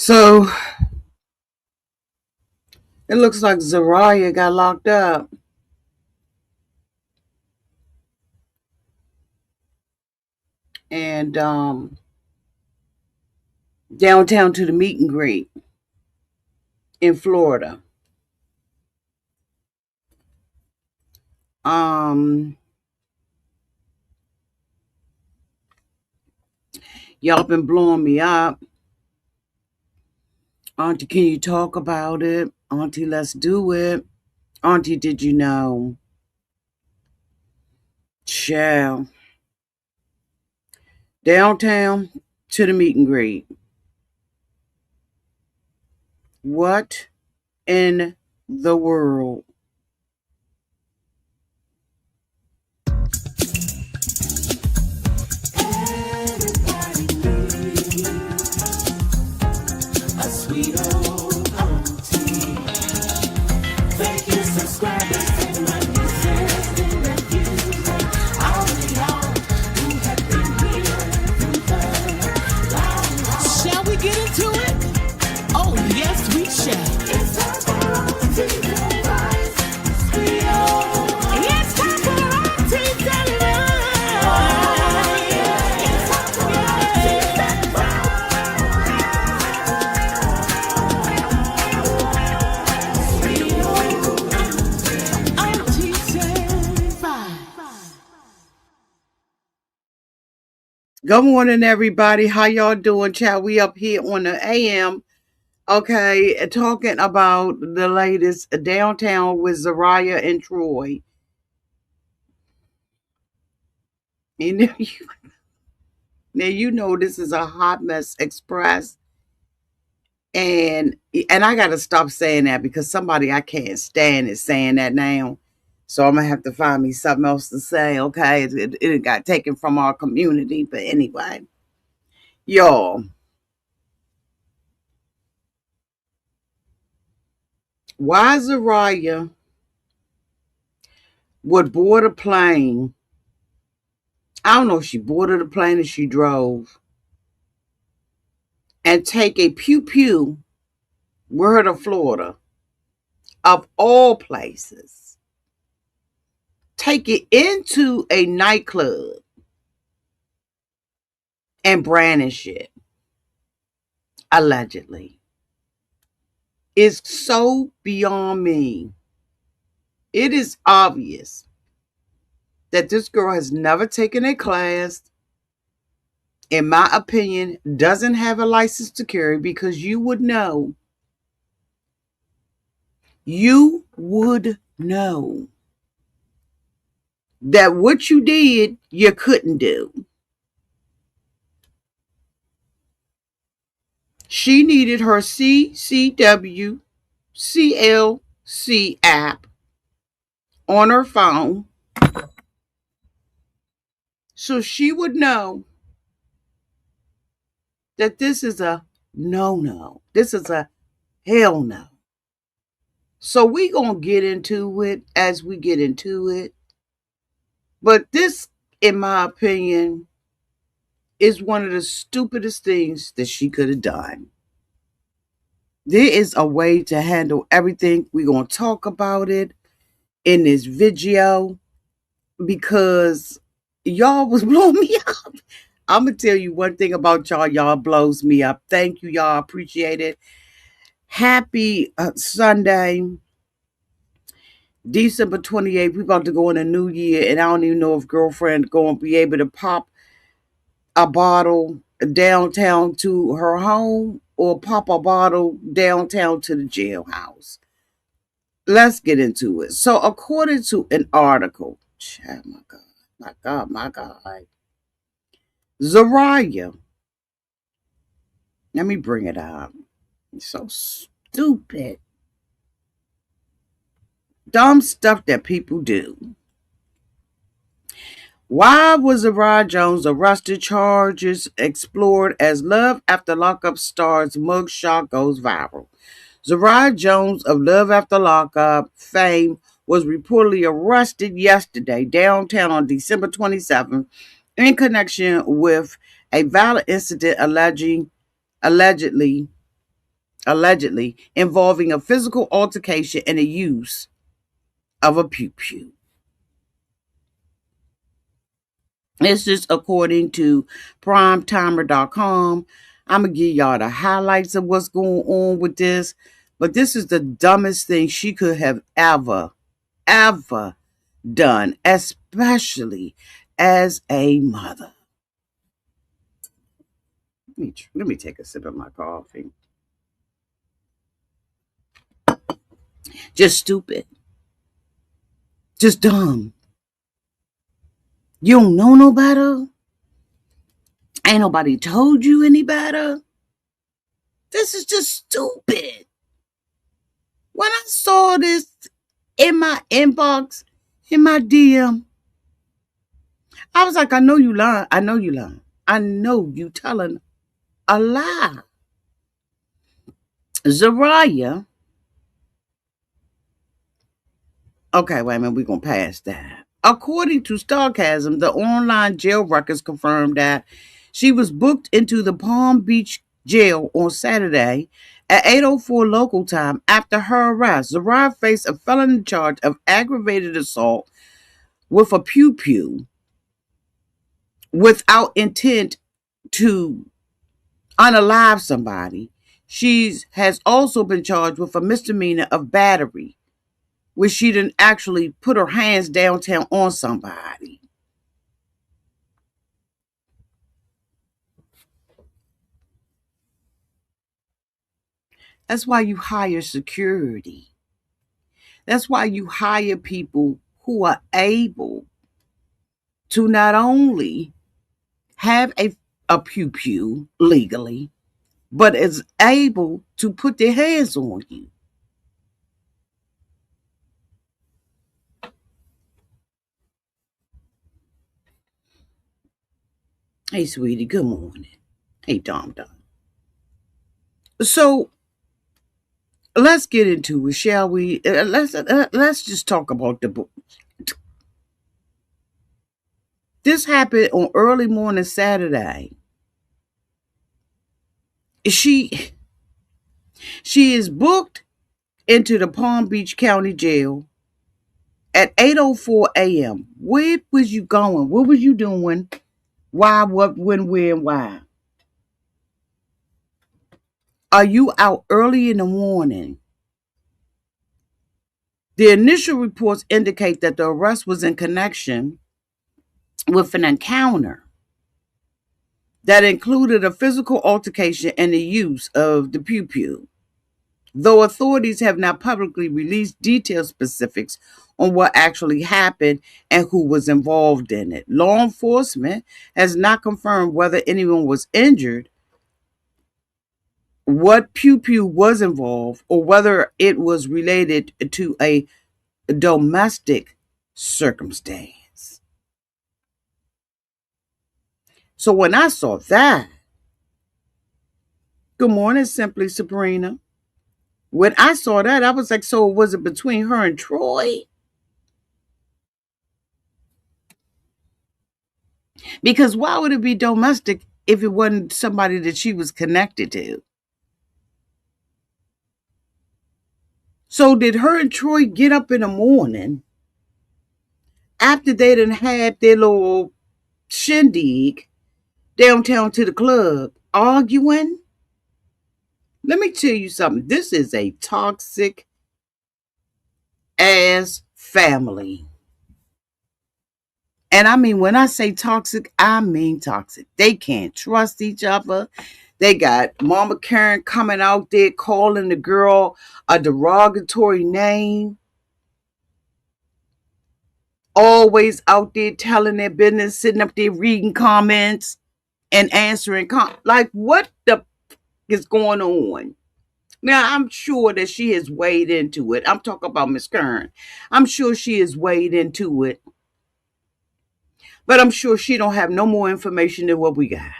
So it looks like Zariah got locked up. And downtown to the meet and greet in Florida. Um, y'all been blowing me up. Auntie, can you talk about it? Auntie, let's do it. Auntie, did you know? Child. Downtown to the meet and greet. What in the world? A sweet old auntie. Thank you, subscribers, and my nieces and nephews, and all of y'all who have been here through the long haul. Shall we get into it? Oh, yes, we shall. It's time for auntie to rise. Sweet old. It's time for auntie to rise. It's time for auntie to rise. Good morning, everybody. How y'all doing, child? We up here on the AM, okay, talking about the latest downtown with Zariah and Troy. And now this is a hot mess express, and I gotta stop saying that because somebody I can't stand is saying that now. So I'm gonna have to find me something else to say. Okay, it got taken from our community, but anyway, y'all. Why Zariah would board a plane? I don't know if she boarded a plane or she drove and take a pew pew with her to Florida, of all places. Take it into a nightclub and brandish it, allegedly. Is so beyond me. It is obvious that this girl has never taken a class, in my opinion, doesn't have a license to carry, because you would know that what you did, you couldn't do. She needed her CCW CLC app on her phone so she would know that this is a no. This is a hell no. So we gonna get into it as we get into it. But this, in my opinion, is one of the stupidest things that she could have done. There is a way to handle everything. We're going to talk about it in this video because y'all was blowing me up. I'm going to tell you one thing about y'all. Y'all blows me up. Thank you, y'all. Appreciate it. Happy Sunday, December 28th. We're about to go in a new year, and I don't even know if girlfriend going to be able to pop a bottle downtown to her home or pop a bottle downtown to the jailhouse. Let's get into it. So, according to an article, oh my God, Zariah, let me bring it up. It's so stupid. Dumb stuff that people do. Why was Zeruiah Jones arrested? Charges explored as Love After Lockup star's mugshot goes viral. Zeruiah Jones of Love After Lockup fame was reportedly arrested yesterday downtown on December 27th in connection with a violent incident allegedly allegedly involving a physical altercation and the use of a pew pew. This is according to primetimer.com. I'm going to give y'all the highlights of what's going on with this. But this is the dumbest thing she could have ever done, especially as a mother. Let me take a sip of my coffee. Just stupid. Just dumb. You don't know no better? Ain't nobody told you any better? This is just stupid. When I saw this in my inbox, in my DM, I was like, I know you lying. I know you lying. I know you telling a lie. Zariah. Okay, wait a minute. We're going to pass that. According to Starcasm, the online jail records confirmed that she was booked into the Palm Beach jail on Saturday at 8:04 local time after her arrest. Zariah faced a felony charge of aggravated assault with a pew pew without intent to unalive somebody. She has also been charged with a misdemeanor of battery, which she didn't actually put her hands downtown on somebody. That's why you hire security. That's why you hire people who are able to not only have a pew pew legally, but is able to put their hands on you. Hey, sweetie, good morning. Hey, Dom Dom. So let's get into it, shall we? Let's just talk about the book. This happened on early morning Saturday. She is booked into the Palm Beach County Jail at 8:04 a.m. Where was you going? What was you doing? Why, what, when, where, and why? Are you out early in the morning? The initial reports indicate that the arrest was in connection with an encounter that included a physical altercation and the use of the pew pew. Though authorities have not publicly released detailed specifics on what actually happened and who was involved in it, law enforcement has not confirmed whether anyone was injured, what pew pew was involved, or whether it was related to a domestic circumstance. So when I saw that, good morning, Simply Sabrina. When I saw that, I was like, so was it between her and Troy? Because why would it be domestic if it wasn't somebody that she was connected to? So did her and Troy get up in the morning after they done had their little shindig downtown to the club arguing? Let me tell you something. This is a toxic ass family. And I mean, when I say toxic, I mean toxic. They can't trust each other. They got Mama Karen coming out there calling the girl a derogatory name. Always out there telling their business, sitting up there reading comments and answering. Like, what the is going on? Now, I'm sure that she has weighed into it. I'm talking about Miss Kern. I'm sure she has weighed into it. But I'm sure she don't have no more information than what we got.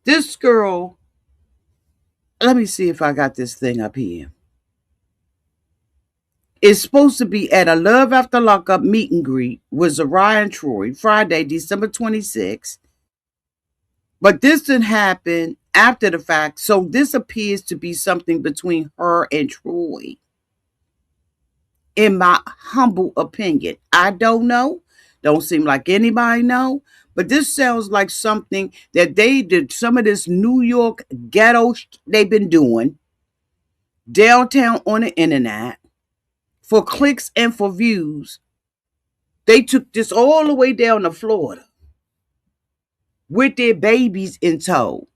This girl, let me see if I got this thing up here, is supposed to be at a Love After Lockup meet and greet with Zariah and Troy Friday, December 26th But this didn't happen after the fact. So this appears to be something between her and Troy, in my humble opinion. I don't know. Don't seem like anybody know. But this sounds like something that they did, some of this New York ghetto they've been doing downtown on the internet for clicks and for views. They took this all the way down to Florida with their babies in tow,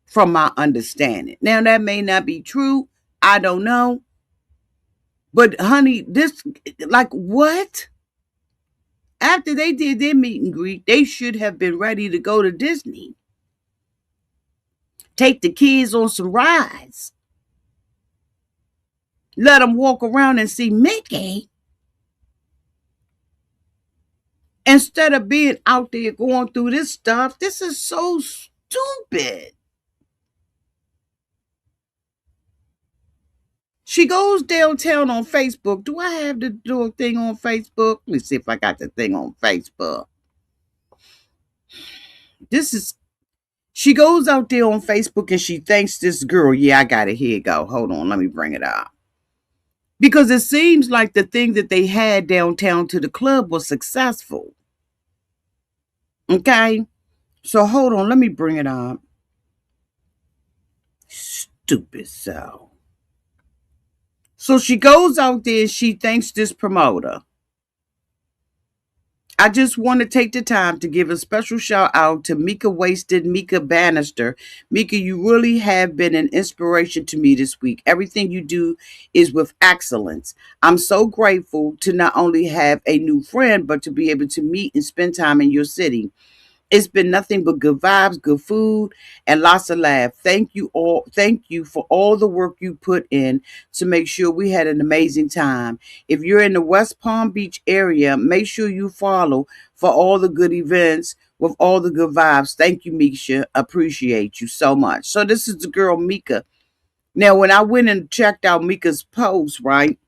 from my understanding. Now, that may not be true. I don't know. But, honey, this, like, what? After they did their meet and greet, they should have been ready to go to Disney. Take the kids on some rides. Let them walk around and see Mickey. Instead of being out there going through this stuff. This is so stupid. She goes downtown on Facebook. Do I have the little thing on Facebook? Let me see if I got the thing on Facebook. This is, she goes out there on Facebook and she thanks this girl. Yeah, I got it. Here you go. Hold on. Let me bring it up. Because it seems like the thing that they had downtown to the club was successful. Okay? So hold on. Let me bring it up. Stupid so. So she goes out there and she thanks this promoter. I just want to take the time to give a special shout out to Mika Wasted, Mika Bannister. Mika, you really have been an inspiration to me this week. Everything you do is with excellence. I'm so grateful to not only have a new friend, but to be able to meet and spend time in your city. It's been nothing but good vibes, good food, and lots of laughs. Thank you all. Thank you for all the work you put in to make sure we had an amazing time. If you're in the West Palm Beach area, make sure you follow for all the good events with all the good vibes. Thank you, Misha. Appreciate you so much. So this is the girl, Mika. Now, when I went and checked out Mika's post, right?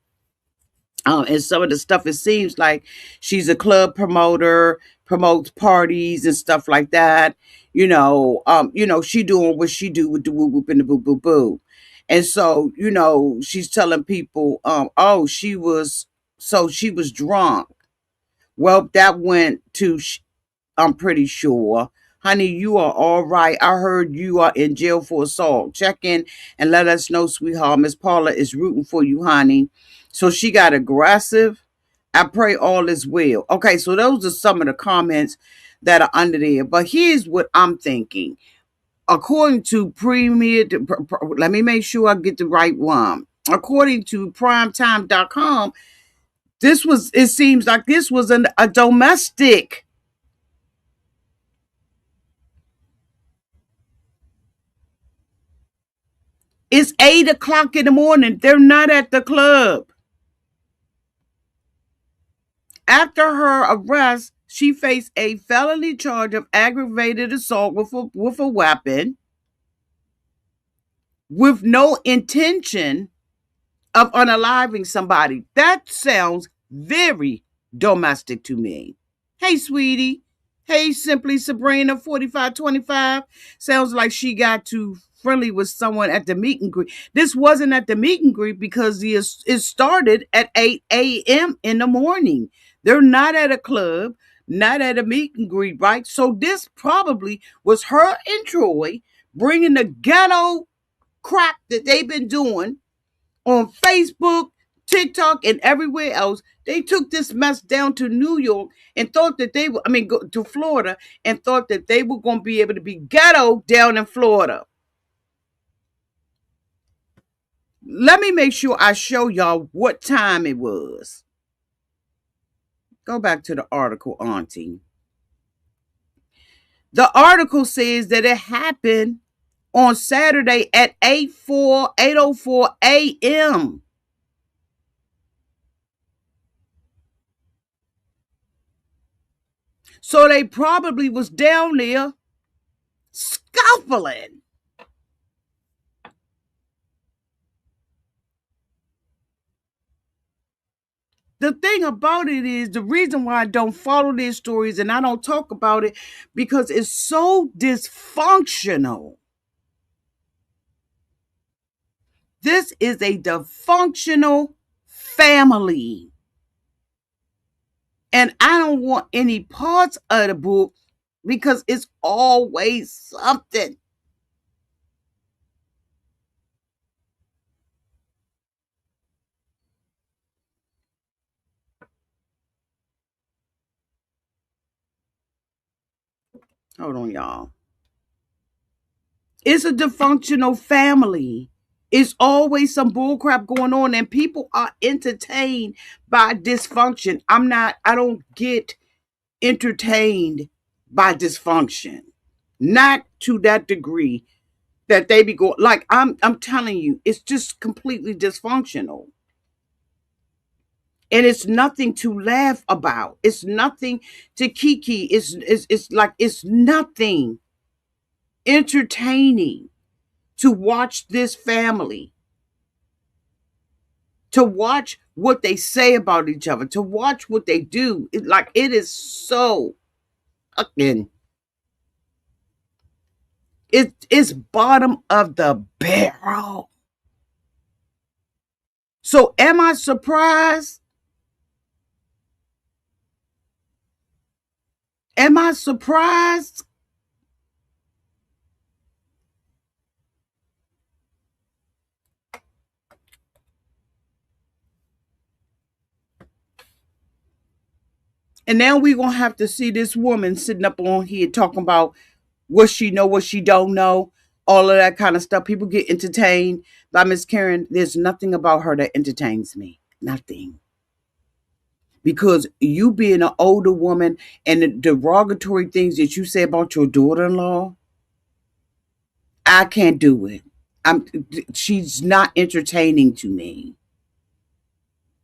And some of the stuff, it seems like she's a club promoter, promotes parties and stuff like that. She doing what she do with the whoop whoop and the boo boo boo. And so, she's telling people, she was drunk. Well, that went to, I'm pretty sure. Honey, you are all right. I heard you are in jail for assault. Check in and let us know, sweetheart. Miss Paula is rooting for you, honey. So she got aggressive. I pray all is well. Okay, so those are some of the comments that are under there. But here's what I'm thinking. According to let me make sure I get the right one. According to primetime.com, it seems like this was a domestic. It's 8 o'clock in the morning. They're not at the club. After her arrest, she faced a felony charge of aggravated assault with a weapon with no intention of unaliving somebody. That sounds very domestic to me. Hey, sweetie. Hey, Simply Sabrina 4525. Sounds like she got too friendly with someone at the meet and greet. This wasn't at the meet and greet because it started at 8 a.m. in the morning. They're not at a club, not at a meet and greet, right? So this probably was her and Troy bringing the ghetto crap that they've been doing on Facebook, TikTok, and everywhere else. They took this mess down to New York and thought that go to Florida and thought that they were going to be able to be ghetto down in Florida. Let me make sure I show y'all what time it was. Go back to the article, Auntie. The article says that it happened on Saturday at 8:04 a.m. So they probably was down there scuffling. The thing about it is the reason why I don't follow these stories and I don't talk about it because it's so dysfunctional. This is a dysfunctional family. And I don't want any parts of the book because it's always something. Hold on, y'all. It's a dysfunctional family. It's always some bullcrap going on, and people are entertained by dysfunction. I don't get entertained by dysfunction. Not to that degree that they be going like I'm telling you, it's just completely dysfunctional. And it's nothing to laugh about. It's nothing to kiki. It's like it's nothing entertaining to watch this family, to watch what they say about each other, to watch what they do. It is so fucking it's bottom of the barrel. So am I surprised? Am I surprised? And now we're gonna have to see this woman sitting up on here talking about what she know, what she don't know, all of that kind of stuff. People get entertained by Miss Karen. There's nothing about her that entertains me. Nothing. Because you being an older woman and the derogatory things that you say about your daughter-in-law, I can't do it. I'm she's not entertaining to me.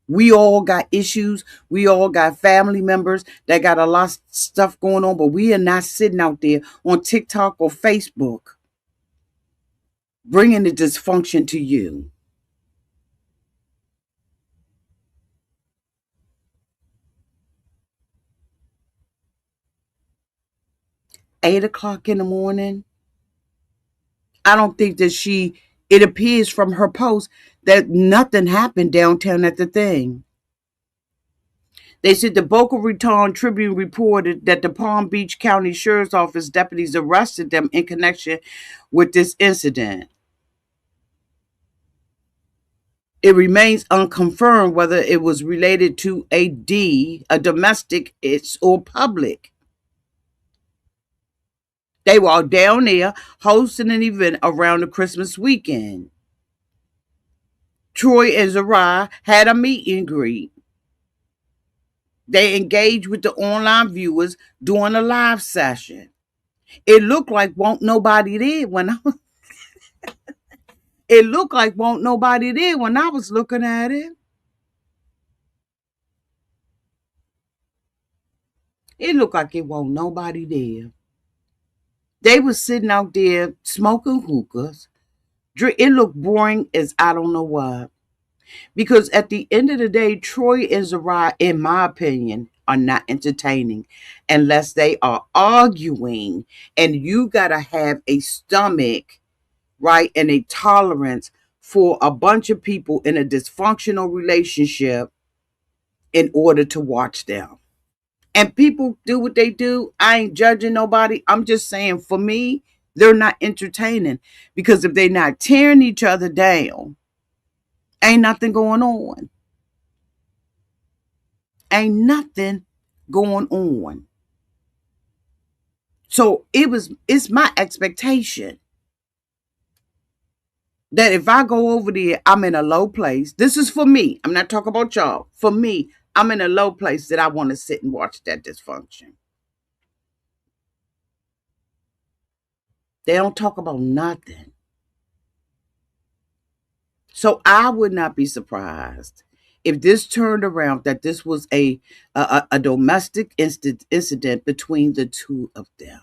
We all got issues. We all got family members that got a lot of stuff going on, but we are not sitting out there on TikTok or Facebook bringing the dysfunction to you. 8 o'clock in the morning. I don't think that it appears from her post that nothing happened downtown at the thing. They said the Boca Raton Tribune reported that the Palm Beach County Sheriff's Office deputies arrested them in connection with this incident. It remains unconfirmed whether it was related to a domestic, or public. They were all down there hosting an event around the Christmas weekend. Troy and Zariah had a meet and greet. They engaged with the online viewers during a live session. It looked like won't nobody there when I was, it looked like won't nobody there when I was looking at it. It looked like it won't nobody there. They was sitting out there smoking hookahs. It looked boring as I don't know what. Because at the end of the day, Troy and Zariah, in my opinion, are not entertaining unless they are arguing. And you got to have a stomach, right, and a tolerance for a bunch of people in a dysfunctional relationship in order to watch them. And people do what they do. I ain't judging nobody. I'm just saying, for me, they're not entertaining. Because if they're not tearing each other down, ain't nothing going on. Ain't nothing going on. So it's my expectation that if I go over there, I'm in a low place. This is for me. I'm not talking about y'all. For me, I'm in a low place that I want to sit and watch that dysfunction. They don't talk about nothing. So I would not be surprised if this turned around that this was a domestic incident between the two of them.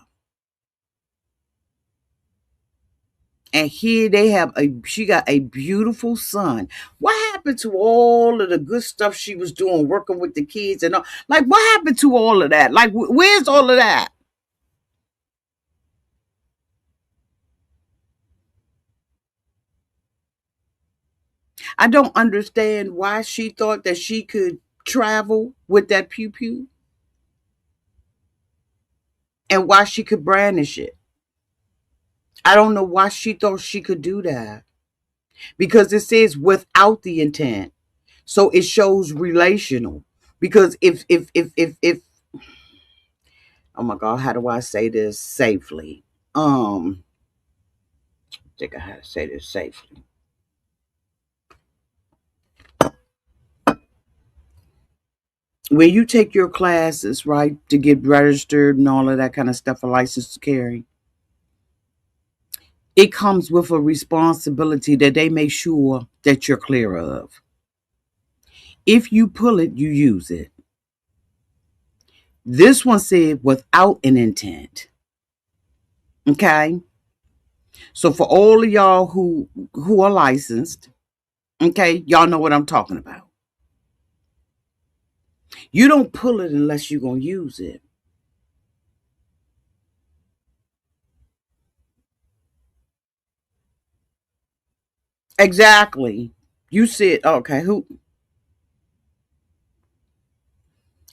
And here they have she got a beautiful son. What happened to all of the good stuff she was doing, working with the kids and all? Like, what happened to all of that? Like, where's all of that? I don't understand why she thought that she could travel with that pew pew and why she could brandish it. I don't know why she thought she could do that because it says without the intent. So it shows relational. Because if oh my God, how do I say this safely? I think I how to say this safely. When you take your classes, right, to get registered and all of that kind of stuff, a license to carry, it comes with a responsibility that they make sure that you're clear of. If you pull it, you use it. This one said without an intent. Okay. So for all of y'all who are licensed, okay, y'all know what I'm talking about. You don't pull it unless you're gonna use it. Exactly. You said okay, who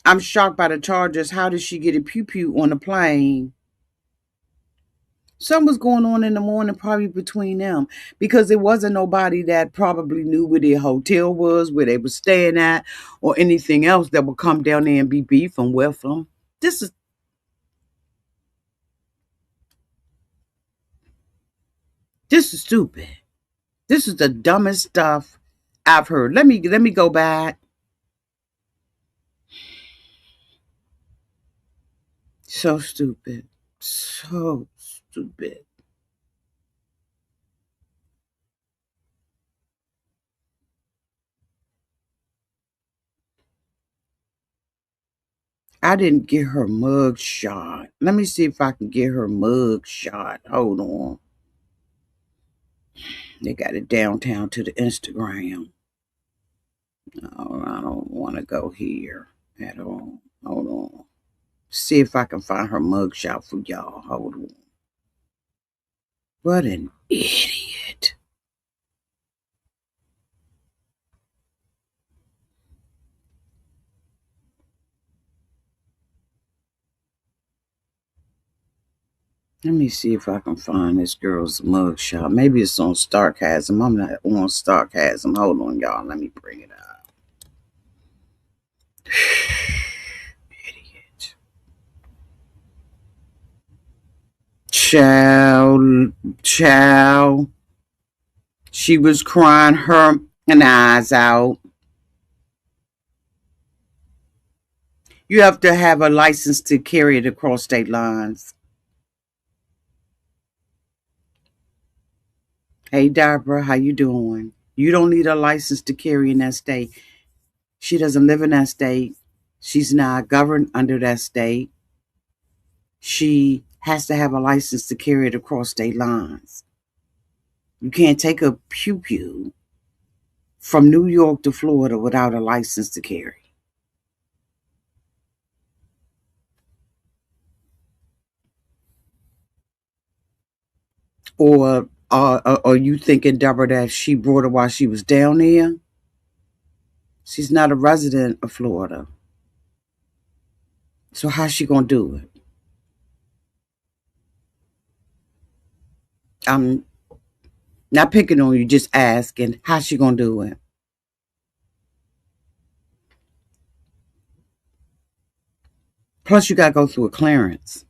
I'm shocked by the charges. How did she get a pew pew on the plane? Something was going on in the morning, probably between them, because it wasn't nobody that probably knew where their hotel was, where they were staying at, or anything else that would come down there and be beefing with them. This is this is stupid. This is the dumbest stuff I've heard. Let me go back. So stupid. So stupid. I didn't get her mug shot. Let me see if I can get her mug shot. Hold on. They got it downtown to the Instagram. Oh, I don't want to go here at all. Hold on. See if I can find her mug shot for y'all. Hold on. What an idiot. Let me see if I can find this girl's mugshot. Maybe it's on Starcasm. I'm not on Starcasm. Hold on, y'all. Let me bring it up. Idiot. Child, child. She was crying her eyes out. You have to have a license to carry it across state lines. Hey, Deborah, how you doing? You don't need a license to carry in that state. She doesn't live in that state. She's not governed under that state. She has to have a license to carry it across state lines. You can't take a pew pew from New York to Florida without a license to carry. Or are you thinking, Deborah, that she brought her while she was down there? She's not a resident of Florida. So how's she gonna do it? I'm not picking on you, just asking, how's she gonna do it? Plus, you gotta go through a clearance.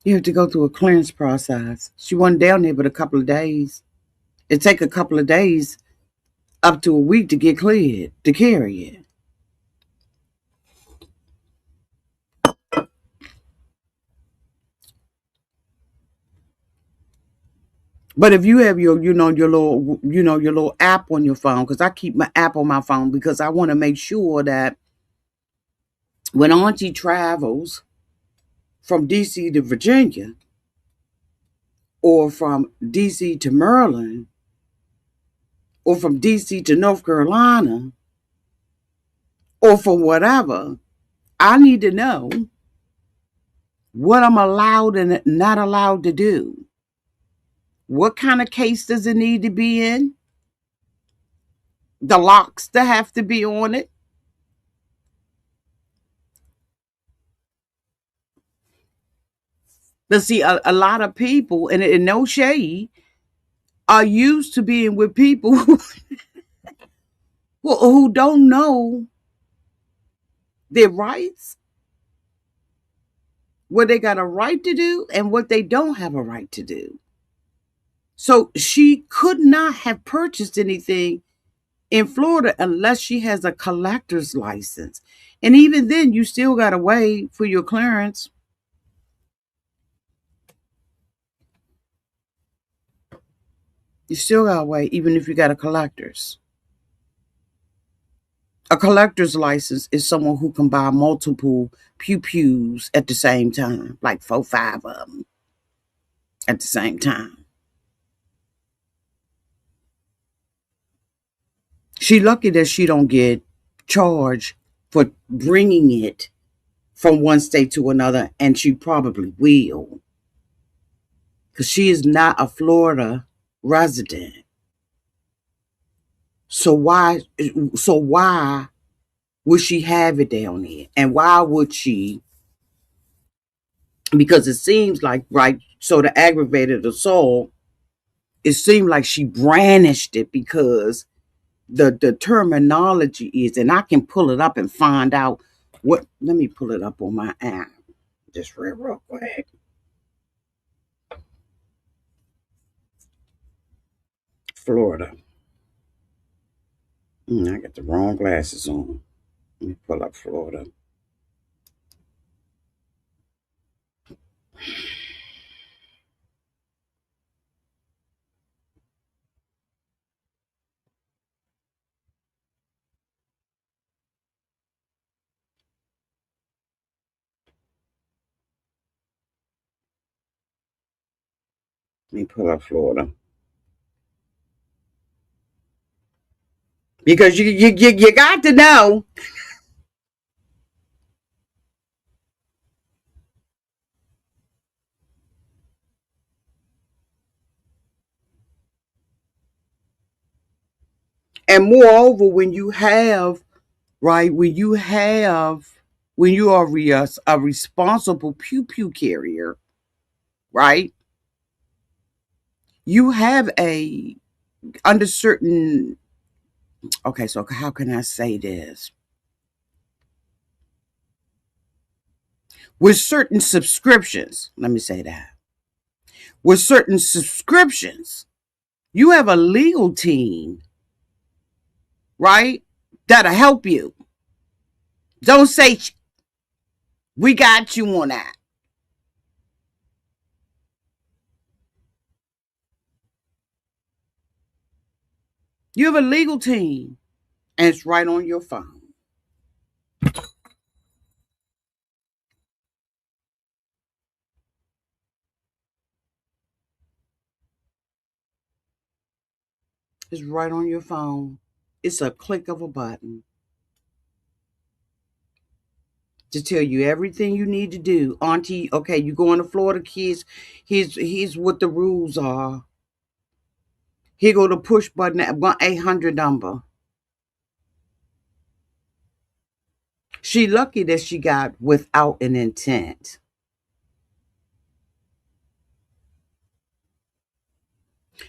You have to go through a clearance process. She wasn't down there but a couple of days. It take a couple of days up to a week to get cleared to carry it. But if you have your little app on your phone, because I keep my app on my phone because I want to make sure that When Auntie travels from DC to Virginia, or from DC to Maryland, or from DC to North Carolina, or from whatever, I need to know what I'm allowed and not allowed to do. What kind of case does it need to be in? The locks that have to be on it. But see, a lot of people, and no shade, are used to being with people who don't know their rights, what they got a right to do, and what they don't have a right to do. So she could not have purchased anything in Florida unless she has a collector's license. And even then, you still got to wait for your clearance. You still got to wait, even if you got a collector's. A collector's license is someone who can buy multiple pew-pews at the same time, like 4, 5 of them at the same time. She lucky that she don't get charged for bringing it from one state to another, and she probably will, because she is not a Florida resident. So why would she have it down there? And why would she? Because it seems like, right, so the aggravated assault, it seemed like she brandished it because the terminology is, and I can pull it up and find out what, let me pull it up on my app. Just real quick. Florida. I got the wrong glasses on. Let me pull up Florida. Let me pull up Florida. Because you got to know. And moreover, when you have, right, when you are a responsible pew pew carrier, right, you have a, under certain, okay, so how can I say this? With certain subscriptions, let me say that. With certain subscriptions, you have a legal team, right, that'll help you. Don't say, we got you on that. You have a legal team, and it's right on your phone. It's right on your phone. It's a click of a button to tell you everything you need to do. Auntie, okay, you going to Florida, kids. Here's what the rules are. Here go the push button at 1-800 number. She lucky that she got without an intent.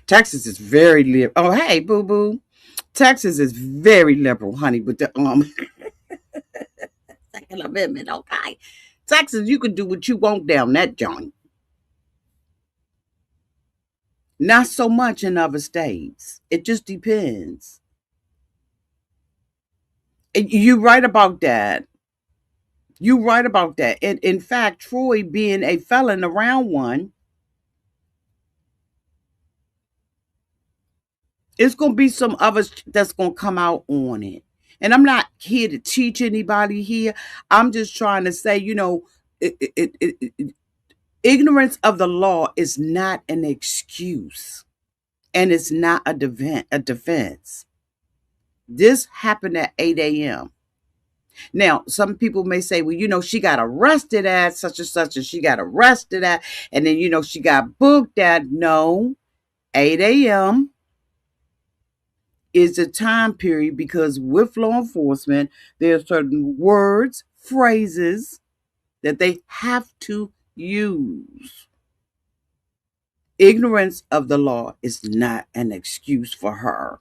Texas is very liberal. Oh, hey, boo boo. Texas is very liberal, honey, with the Second Amendment. Okay, Texas, you can do what you want down that joint. Not so much in other states. It just depends. You right about that. You right about that. And in fact, Troy being a felon around one, it's gonna be some others that's gonna come out on it. And I'm not here to teach anybody here. I'm just trying to say, ignorance of the law is not an excuse, and it's not a defense. This happened at 8 a.m. Now, some people may say, well, she got arrested at such and such, and she got arrested at, and then, she got booked at. No, 8 a.m. is the time period, because with law enforcement, there are certain words, phrases that they have to use. Ignorance of the law is not an excuse for her.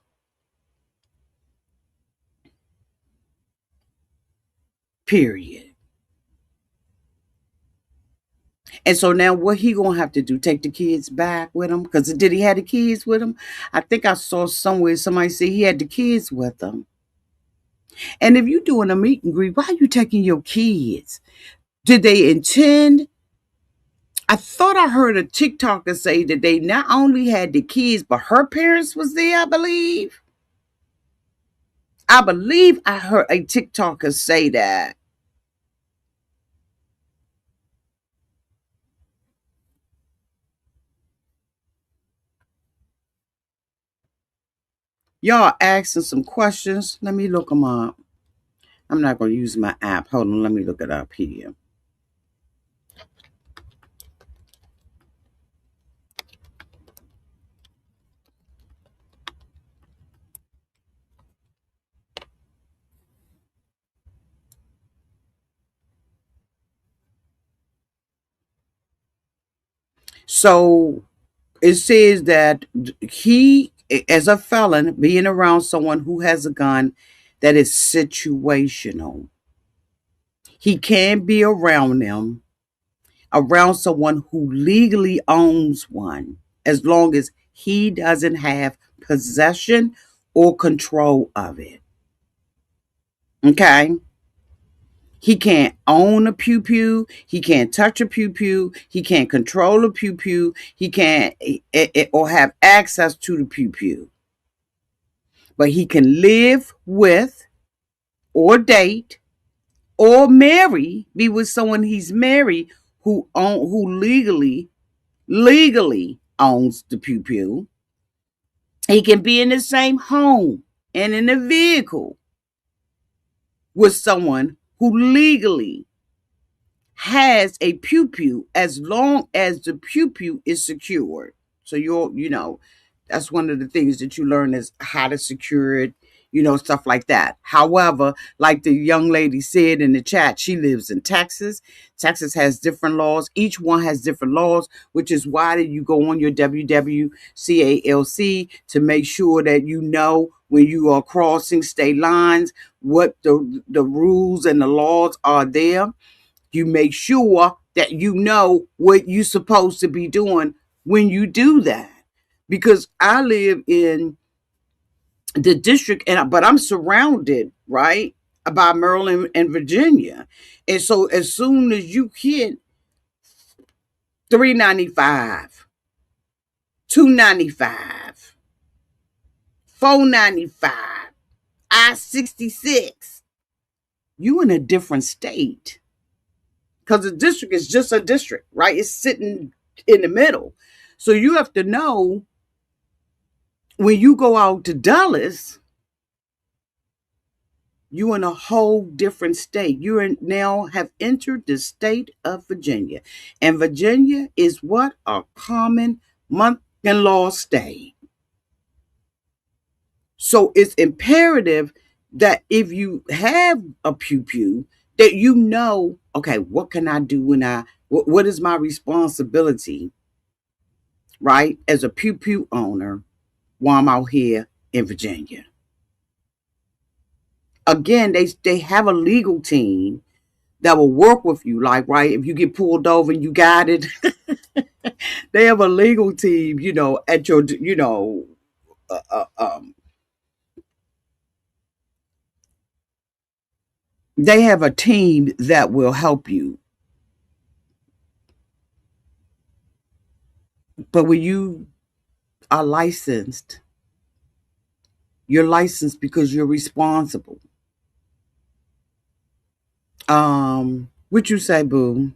Period. And so now what he gonna have to do? Take the kids back with him? Because did he have the kids with him? I think I saw somewhere somebody say he had the kids with him. And if you're doing a meet and greet, why are you taking your kids? Did they intend? I thought I heard a TikToker say that they not only had the kids, but her parents was there, I believe. I heard a TikToker say that. Y'all asking some questions. Let me look them up. I'm not going to use my app. Hold on. Let me look it up here. So it says that he, as a felon, being around someone who has a gun, that is situational. He can be around someone who legally owns one, as long as he doesn't have possession or control of it. Okay? He can't own a pew pew. He can't touch a pew pew. He can't control a pew pew. He can't or have access to the pew pew. But he can live with, or date, or marry, be with someone he's married who legally owns the pew pew. He can be in the same home and in a vehicle with someone who legally has a pew pew, as long as the pew pew is secured. So that's one of the things that you learn, is how to secure it, stuff like that. However, like the young lady said in the chat, she lives in Texas. Texas has different laws. Each one has different laws, which is why you go on your WWCALC to make sure that when you are crossing state lines, what the rules and the laws are there. You make sure that you know what you're supposed to be doing when you do that. Because I live in the district, but I'm surrounded, right, by Maryland and Virginia. And so as soon as you hit 395, 295, 495, I-66, you in a different state. Because the district is just a district, right? It's sitting in the middle. So you have to know, when you go out to Dallas, you're in a whole different state. Now have entered the state of Virginia. And Virginia is what? A common month-in-law state. So it's imperative that if you have a pew pew, that okay, what can I do what is my responsibility, right, as a pew pew owner while I'm out here in Virginia. Again, they have a legal team that will work with you. Like, right, if you get pulled over and you got it, they have a legal team, at your, uh, uh, um, they have a team that will help you. But when you are licensed, you're licensed because you're responsible. What you say, boo?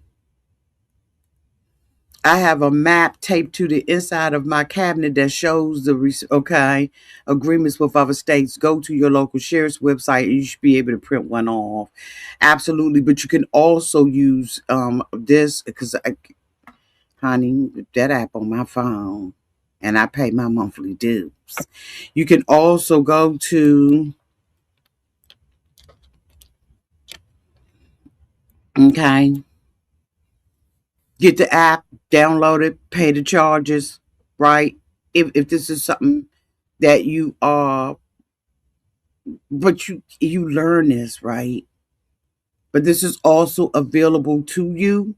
I have a map taped to the inside of my cabinet that shows okay, agreements with other states. Go to your local sheriff's website and you should be able to print one off. Absolutely, but you can also use this because, honey, that app on my phone, and I pay my monthly dues. You can also go to, okay, get the app, download it, pay the charges, right? If this is something that you are, but you learn this, right? But this is also available to you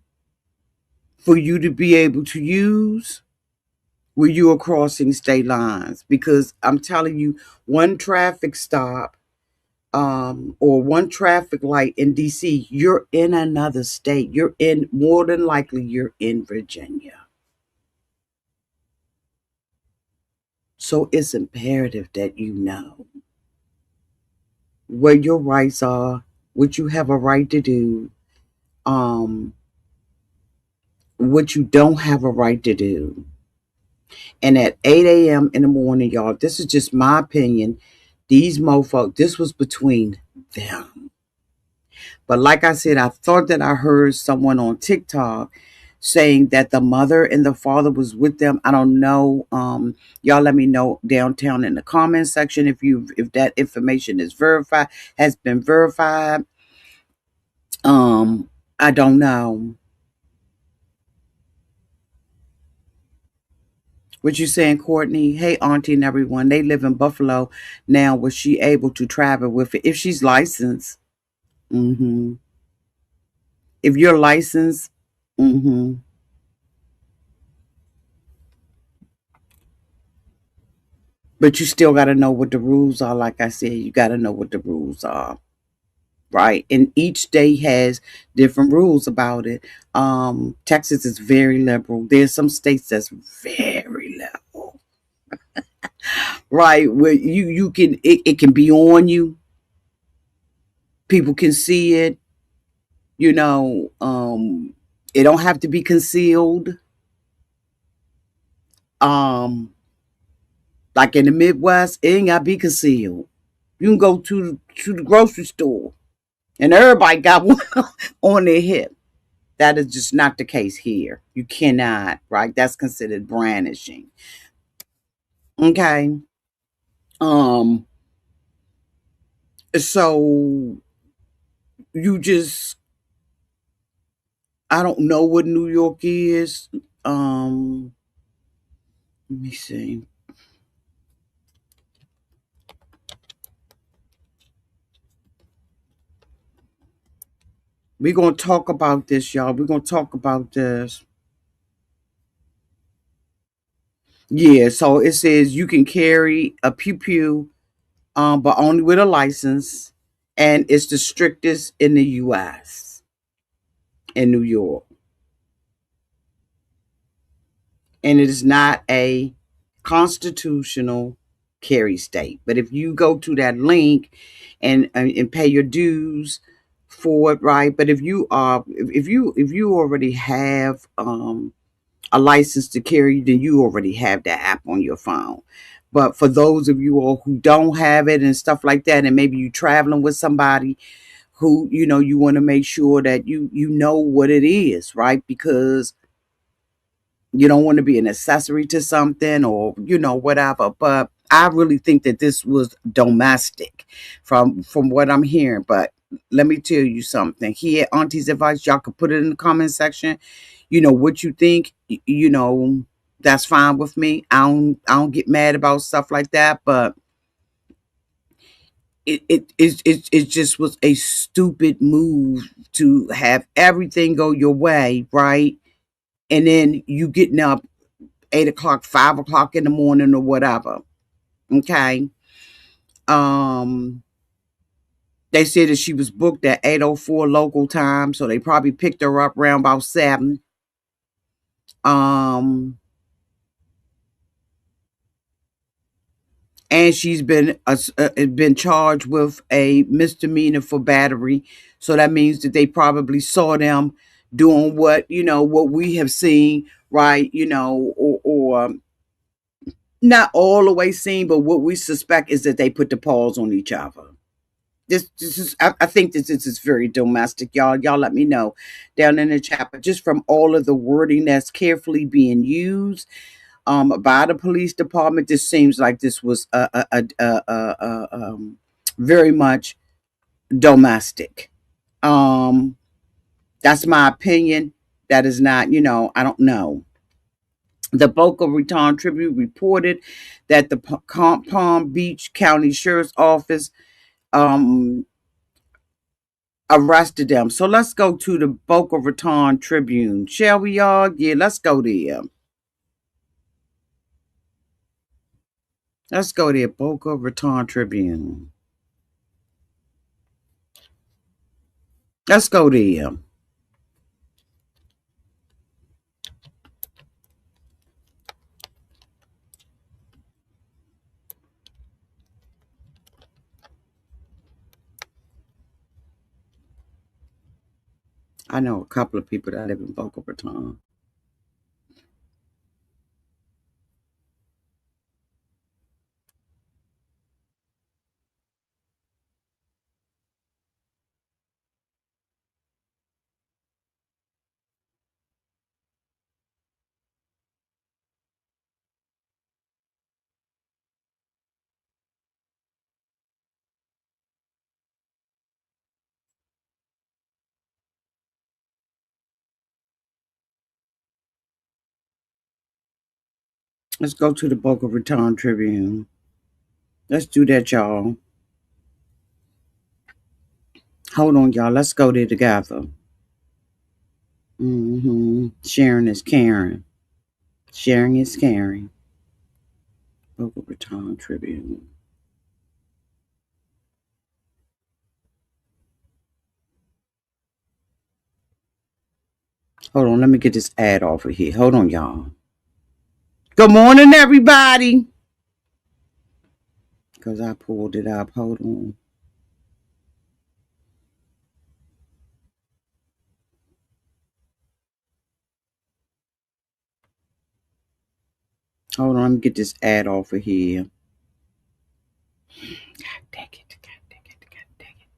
for you to be able to use when you are crossing state lines. Because I'm telling you, one traffic stop, or one traffic light in DC, you're in another state. You're in, more than likely, you're in Virginia. So it's imperative that you know what your rights are, what you have a right to do, um, what you don't have a right to do. And at 8 a.m. in the morning, y'all, this is just my opinion. These mofos, this was between them. But like I said, I thought that I heard someone on TikTok saying that the mother and the father was with them. I don't know. Y'all let me know downtown in the comment section if that information is verified, has been verified. I don't know. What you saying, Courtney? Hey, Auntie and everyone. They live in Buffalo now. Was she able to travel with it? If she's licensed. Mm-hmm. If you're licensed, mm-hmm. But you still got to know what the rules are. Like I said, you got to know what the rules are, right? And each state has different rules about it. Texas is very liberal. There's some states that's very liberal, right? Where you can, it can be on you. People can see it. You know, it don't have to be concealed. Um, like in the Midwest, it ain't gotta be concealed. You can go to the grocery store and everybody got one on their hip. That is just not the case here. You cannot, right? That's considered brandishing. Okay. Um, so you just, I don't know what New York is. Let me see. We're gonna talk about this, y'all. We're gonna talk about this. Yeah, so it says you can carry a pew pew, but only with a license, and it's the strictest in the U.S. in New York, and it is not a constitutional carry state. But if you go to that link and pay your dues for it, right? But if you are, if you already have a license to carry, then you already have that app on your phone. But for those of you all who don't have it and stuff like that, and maybe you traveling with somebody who, you want to make sure that you know what it is, right? Because you don't want to be an accessory to something, or whatever. But I really think that this was domestic from what I'm hearing. But let me tell you something here, Auntie's advice, y'all could put it in the comment section, what you think. That's fine with me. I don't get mad about stuff like that. But it just was a stupid move to have everything go your way, right? And then you getting up 8 o'clock, 5 o'clock in the morning, or whatever. Okay. Um, they said that she was booked at 8:04 local time, so they probably picked her up around about 7. Um, and she's been charged with a misdemeanor for battery. So that means that they probably saw them doing what we have seen, right? Or not all the way seen, but what we suspect is that they put the paws on each other. This is I think this is very domestic, y'all. Y'all let me know down in the chat. But just from all of the wording that's carefully being used by the police department, this seems like this was very much domestic. Um, that's my opinion. That is not, I don't know. The Boca Raton Tribune reported that the Palm Beach County Sheriff's Office um, arrested them. So let's go to the Boca Raton Tribune. Shall we, y'all? Yeah, let's go there. Let's go there, Boca Raton Tribune. Let's go there. I know a couple of people that live in Boca Raton. Let's go to the Boca Raton Tribune. Let's do that, y'all. Hold on, y'all. Let's go there together. Sharing is caring. Sharing is caring. Boca Raton Tribune. Hold on, let me get this ad off of here. Hold on, y'all. Good morning, everybody. Because I pulled it up. Hold on. Hold on, let me get this ad off of here. God dang it. God dang it. God dang it.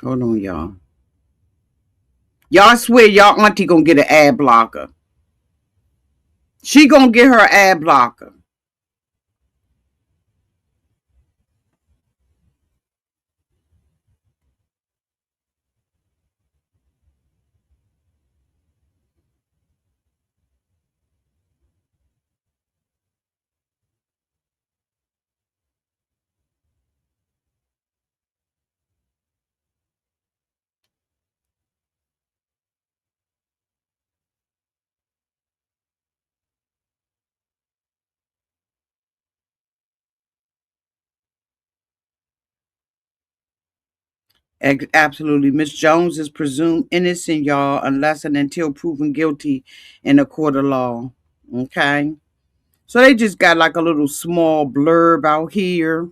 Hold on, y'all. Y'all swear y'all auntie gonna get an ad blocker. She gonna get her ad blocker. Absolutely. Miss Jones is presumed innocent, y'all, unless and until proven guilty in a court of law. Okay. So they just got like a little small blurb out here.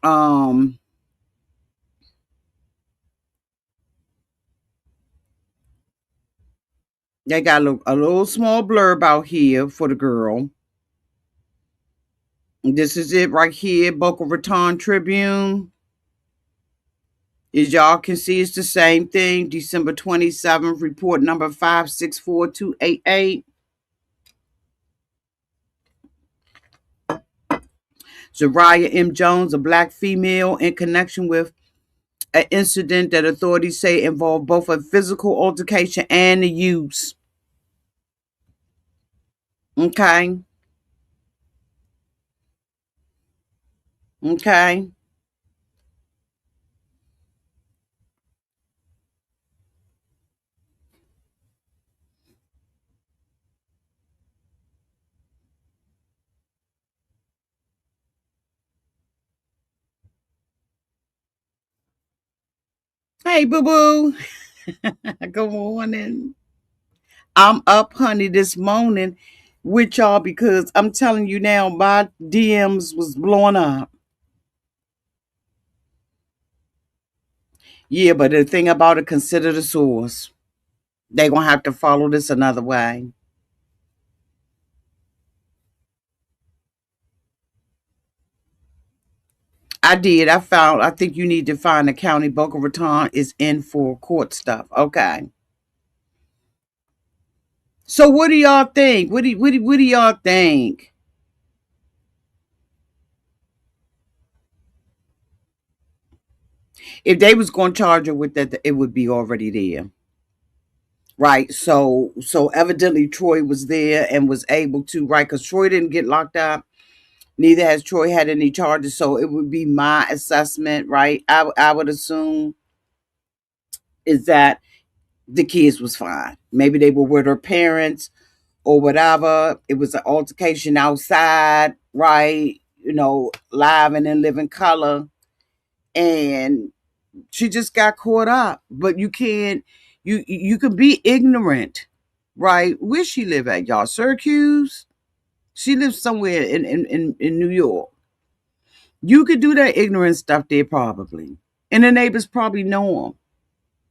Um, they got a little small blurb out here for the girl. This is it right here, Boca Raton Tribune. As y'all can see, it's the same thing. December 27th, report number 564288. Zariah M. Jones, a black female, in connection with an incident that authorities say involved both a physical altercation and the use. Okay. Okay. Hey, boo boo. Good morning. I'm up, honey, this morning with y'all because I'm telling you now, my DMs was blowing up. Yeah, but the thing about it, consider the source. They gonna have to follow this another way. I did. I found. I think you need to find the county. Boca Raton is in for court stuff. Okay. So what do y'all think? What do y'all think? If they was going to charge her with that, it would be already there, right? So evidently Troy was there and was able to, right? Because Troy didn't get locked up. Neither has Troy had any charges. So it would be my assessment, right? I would assume is that the kids was fine. Maybe they were with her parents or whatever. It was an altercation outside, right? Live and in living color. And she just got caught up. But you can't, you could be ignorant, right? Where she live at, y'all? Syracuse? She lives somewhere in New York. You could do that ignorant stuff there probably. And the neighbors probably know them.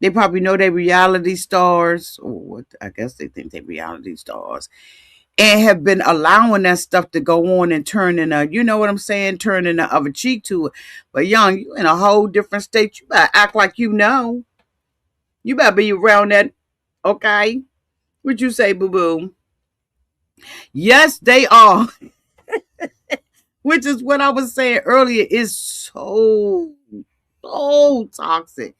They probably know they reality stars, or what I guess they think they reality stars, and have been allowing that stuff to go on and turning you know what I'm saying, turning the other cheek to it. But young, you in a whole different state. You better act like you know. You better be around that, okay? What you say, boo boo? Yes, they are. Which is what I was saying earlier. Is so toxic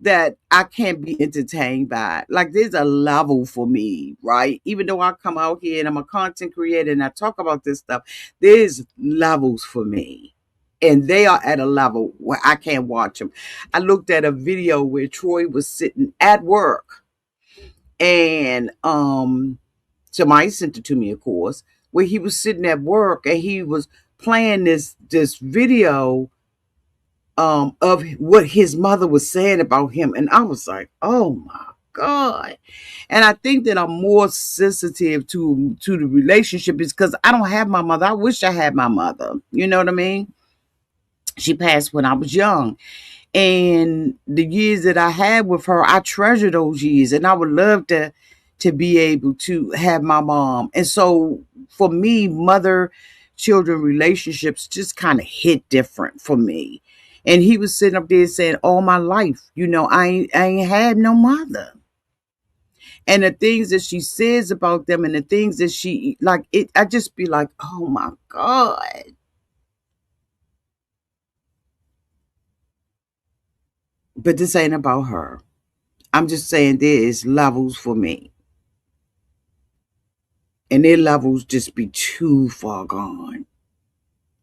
that I can't be entertained by it. Like there's a level for me, right? Even though I come out here and I'm a content creator and I talk about this stuff, there's levels for me. And they are at a level where I can't watch them. I looked at a video where Troy was sitting at work and somebody sent it to me, of course, where he was sitting at work and he was playing this video of what his mother was saying about him. And I was like, oh my God. And I think that I'm more sensitive to the relationship is because I don't have my mother. I wish I had my mother. You know what I mean? She passed when I was young. And the years that I had with her, I treasure those years. And I would love to be able to have my mom. And so for me, mother children relationships just kind of hit different for me. And he was sitting up there saying, all my life, I ain't had no mother. And the things that she says about them and the things that she like it, I just be like, oh my God. But this ain't about her. I'm just saying there is levels for me. And their levels just be too far gone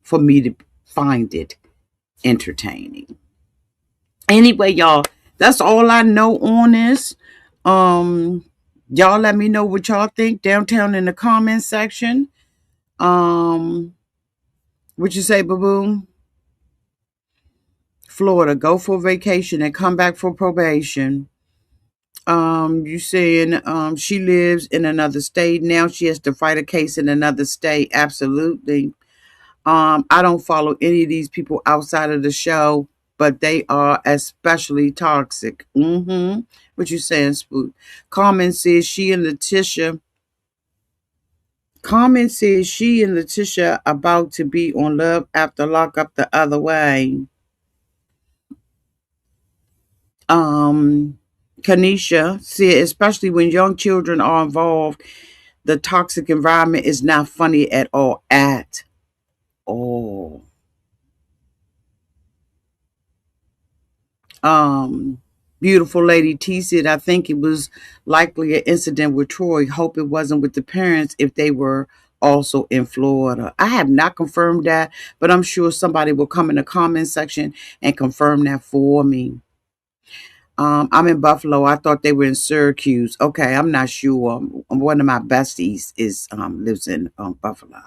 for me to find it entertaining. Anyway, y'all, that's all I know on this. Um, y'all let me know what y'all think downtown in the comment section. Um, what you say, boo? Florida, go for vacation and come back for probation. You saying she lives in another state now. She has to fight a case in another state. Absolutely. I don't follow any of these people outside of the show, but they are especially toxic. What you saying, Spook? Carmen says she and Letitia. Carmen says she and Letitia about to be on Love After Lockup the other way. Um, Kanisha said, especially when young children are involved, the toxic environment is not funny at all. At all. Um, Beautiful lady T said, I think it was likely an incident with Troy. Hope it wasn't with the parents if they were also in Florida. I have not confirmed that, but I'm sure somebody will come in the comment section and confirm that for me. I'm in Buffalo. I thought they were in Syracuse. Okay, I'm not sure. One of my besties is lives in Buffalo.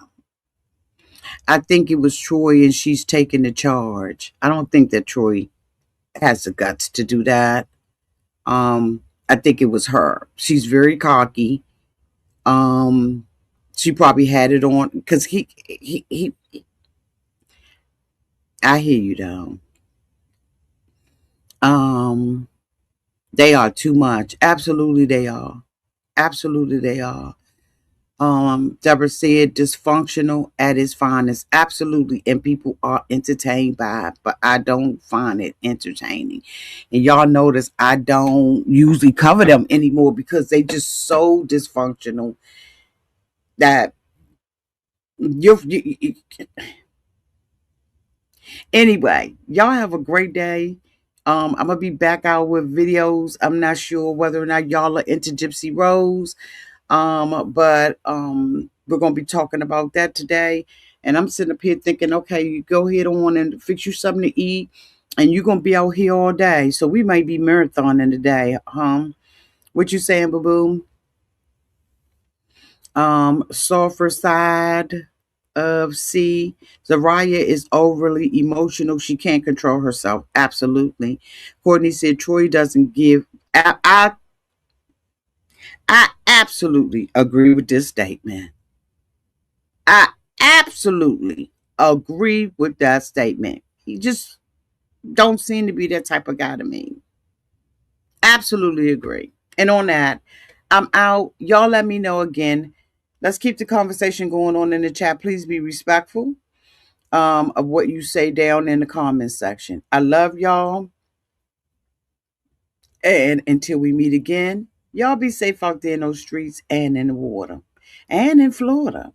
I think it was Troy, and she's taking the charge. I don't think that Troy has the guts to do that. I think it was her. She's very cocky. Um, she probably had it on because he. I hear you though. Um, they are too much. Absolutely, they are. Absolutely, they are. Deborah said dysfunctional at its finest. Absolutely. And people are entertained by it, but I don't find it entertaining. And y'all notice I don't usually cover them anymore because they just so dysfunctional that you anyway, y'all have a great day. I'm gonna be back out with videos. I'm not sure whether or not y'all are into Gypsy Rose. But we're gonna be talking about that today. And I'm sitting up here thinking, okay, you go ahead on and fix you something to eat, and you're gonna be out here all day. So we might be marathoning today. What you saying, boo boo? Sulfur side of C. Zariah is overly emotional. She can't control herself. Absolutely. Courtney said Troy doesn't give. I absolutely agree with this statement. I absolutely agree with that statement. He just don't seem to be that type of guy to me. Absolutely agree. And on that, I'm out. Y'all let me know again. Let's keep the conversation going on in the chat. Please be respectful of what you say down in the comments section. I love y'all. And until we meet again, y'all be safe out there in those streets and in the water and in Florida.